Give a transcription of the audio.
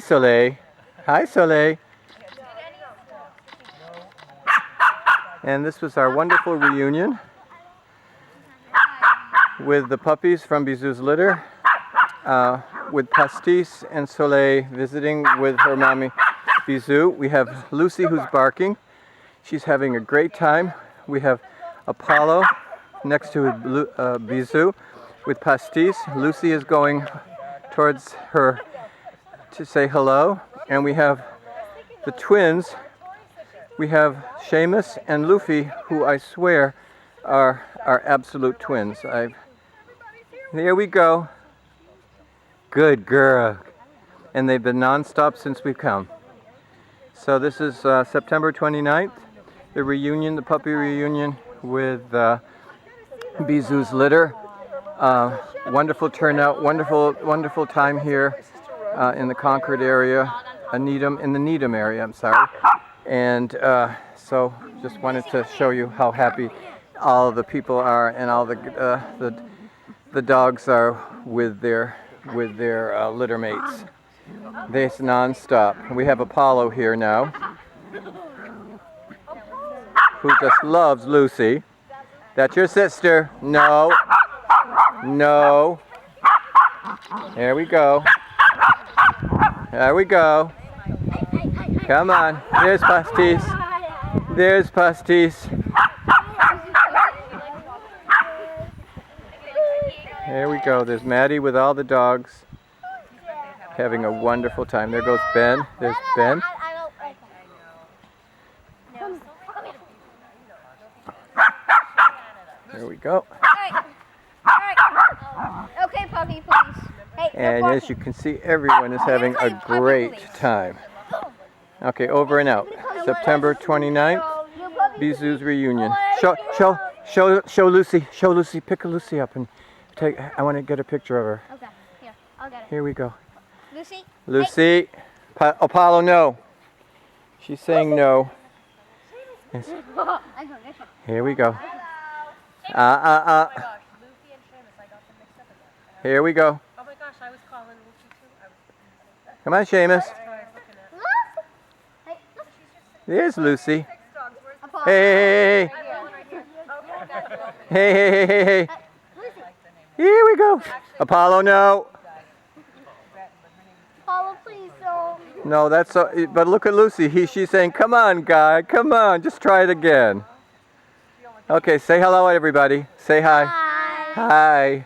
Soleil. Hi, Soleil. And this was our wonderful reunion with the puppies from Bisou's litter, with Pastis and Soleil visiting with her mommy Bisou. We have Lucy who's barking. She's having a great time. We have Apollo next to Bisou with Pastis. Lucy is going towards her to say hello. And we have the twins. We have Seamus and Luffy, who I swear are absolute twins. There we go. Good girl. And they've been non-stop since we've come. So this is September 29th, the reunion, the puppy reunion with Bisou's litter. Wonderful turnout, wonderful time here in the Concord area, in the Needham area, I'm sorry. And so just wanted to show you how happy all the people are and all the dogs are with their litter mates. This non-stop. We have Apollo here now, who just loves Lucy. That's your sister. No. No. There we go. There we go. Come on. There's Pastis. There's Pastis. There we go. There's Maddie with all the dogs. Having a wonderful time. There goes Ben. There's Ben. There we go. Okay, puppy, please. Hey, and as you can see, everyone is having a great time. Okay, over and out. September 29th, Bisou's reunion. Show Lucy. Show Lucy. Pick Lucy up and take. I want to get a picture of her. Okay, here, I'll get it. Here we go. Lucy. Lucy. Hey. Apollo, no. She's saying no. Yes. Here we go. Here we go. Oh my gosh, I was calling Lucy too. Come on, Seamus. There's Lucy. Hey. Hey. Here we go. Apollo, no. Apollo, please don't. No, that's so. But look at Lucy. She's saying, "Come on, guy. Come on. Just try it again." Okay, say hello, everybody. Say hi. Hi. Hi.